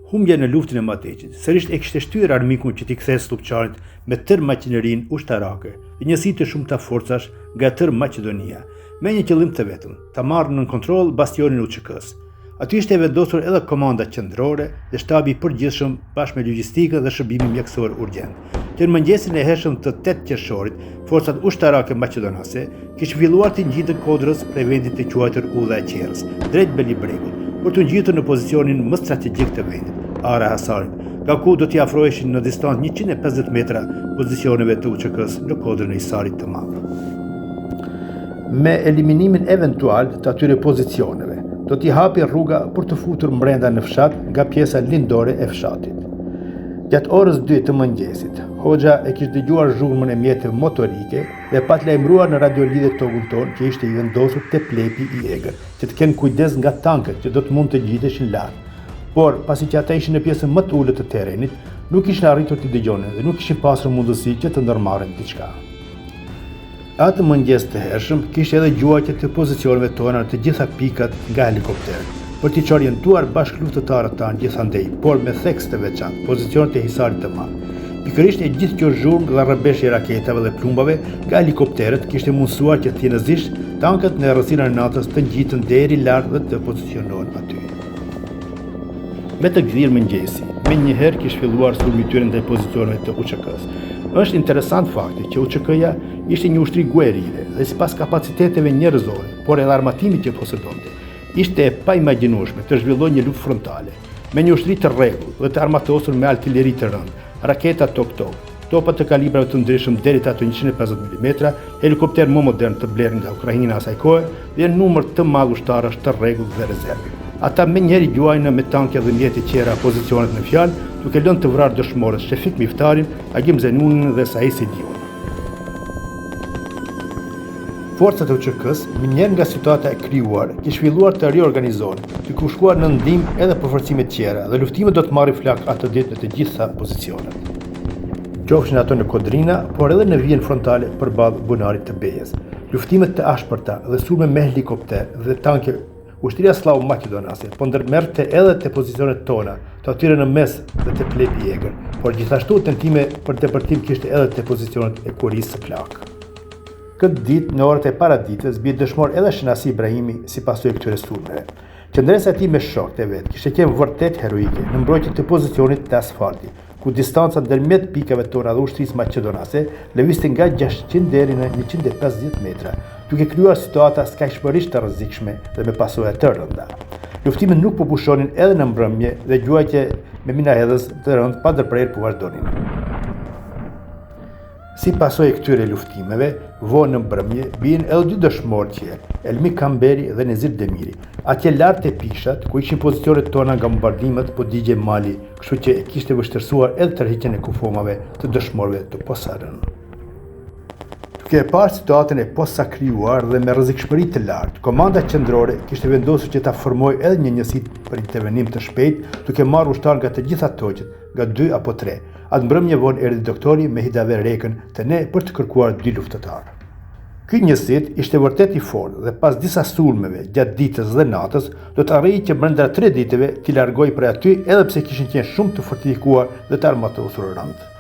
Humbja në luftën e Mateqit sërish e kishte shtyer armikun që t'i kthesë Slupçanit me tërë maqinerinë ushtarake dhe njësi të shumta forcash nga tërë Maqedonia, me një qëllim të vetëm, ta marrë nën kontroll bastionin UÇK-s. Aty ishte vendosur edhe komanda qendrore dhe shtabi i përgjithshëm bashkë me logjistikën dhe shërbimin mjekësor urgjent. Që në mëngjesin e hershëm të 8 qershorit, forcat ushtarake maqedonase kishin filluar të ngjitën Kodrës prej vendit të quajtur Udha e Qerrës, drejt Belibregut, për të ngjitur në pozicionin më strategjik të vendit, Ara Hasarit, nga ku do t'i afroheshin në distancë 150 metra pozicioneve të UÇK-s në Kodrën e Hisarit të Madh. Me eliminimin eventual të atyre pozicioneve, do t'i hapi rruga për të futur brenda në fshat nga pjesa lindore e fshatit. Gjatë orës 2 të mëngjesit, Hoxha e kishte dëgjuar zhurmën e mjeteve motorike dhe pa të lajmëruar në radiolidhe togun ton që ishte i vendosur te plepi i egër, që të kenë kujdes nga tankët që do të mund të ngjiteshin lart. Por, pasi që ata ishin në pjesën më të ulët të terrenit, nuk ishin arritur t'i dëgjonin dhe nuk kishin pasur mundësi që të ndërmarrin diçka. Atë mëngjes të hershëm kishte edhe gjuajtje të pozicioneve tona në të gjitha pikat nga helikopterët, për t'i orientuar bashkë luftëtarët tanë gjithandej, por me theks të veçantë, pozicionet e Hisarit të Madh. Pikërisht e gjithë kjo zhurmë dhe rrëbeshje raketave dhe plumbave nga helikopterët kishte mundësuar që thjeshtësisht tankët në errësirën e natës të ngjiten deri lart dhe të pozicionohen aty. Me të gdhirë mëngjesi, menjëherë kishte filluar sulmityrën ndaj pozicioneve të UÇK-s. Është interesant fakti që UÇK-ja ishte një ushtri guerrile dhe sipas kapaciteteve njerëzore, por edhe armatimit që posedonte, ishte e paimagjinueshme të zhvillojë një luftë frontale me një ushtri të rregullt dhe të armatosur me artilleri të rëndë, raketa tok-tok, topa të kalibrave të ndryshëm deri te ato 150 mm, helikopter më modern të blerë nga Ukraina asaj kohe dhe numër të madh ushtarësh të rregullt dhe rezervë. Ata menjëherë gjuajnë me tanke dhe mjete qera pozicionet në fjalë, duke lënë të vrarë dëshmorës Shefik Miftarin, Agim Zenunin dhe Said Sidiun. Forcat e UÇK-s, menjëherë nga situata e krijuar, kishin filluar të riorganizohen, duke u shkuar në ndihmë edhe përforcime të tjera dhe luftimet do të marrin flak atë ditë në të gjitha pozicionet. Qofshin ato në Kodrina, por edhe në vijën frontale përballë bunarit të Bejes. Luftimet të ashpërta dhe sulme me helikopter dhe tanke Ushtria Sllav Maqedonase po ndërmerrte edhe te pozicionet tona, të atyre në mes dhe te plepi i egër, por gjithashtu tentime për depërtim kishte edhe te pozicionet e kurisë së plak. Këtë ditë, në orët e paraditës, bie dëshmor edhe Shenasi Ibrahimi si pasojë e këtyre sulmeve. Qëndresa e tij me shokët e vet kishte qenë vërtet heroike në mbrojtje të pozicionit të asfaltit, ku distanca ndërmjet pikave tona dhe ushtrisë maqedonase lëvizte nga 600 deri në 150 metra, duke krijuar situata skajshmërisht të rrezikshme dhe me pasoja të rënda. Luftimet nuk po pushonin edhe në mbrëmje dhe gjuajtje me minahedhës të rëndë pa ndërprerje po vazhdonin. Si pasojë e këtyre luftimeve, vonë në mbrëmje bien edhe dy dëshmorë tjerë, Elmi Kamberi dhe Nezir Demiri, atje lart te pishat ku ishin pozicionet tona nga bombardimet po digje mali, kështu që e kishte vështirësuar edhe tërheqjen e kufomave të dëshmorëve të posaçërisë. Duke e parë situatën e posakrijuar dhe me rrezikshmëri të lartë, komanda qendrore kishte vendosur që ta formojë edhe një njësi për intervenim të shpejtë, duke marrë ushtar nga të gjitha toqet, nga 2 apo 3. Atë mbrëmje vonë erdhi doktori me Hidaver Rekën te ne për të kërkuar 2 luftëtarë. Ky njësit ishte vërtet i fortë dhe pas disa sulmeve gjatë ditës dhe natës, do të arrijë që brenda 3 ditëve t'i largojë prej aty edhe pse kishin qenë shumë të fortifikuar dhe të armatosur rënd.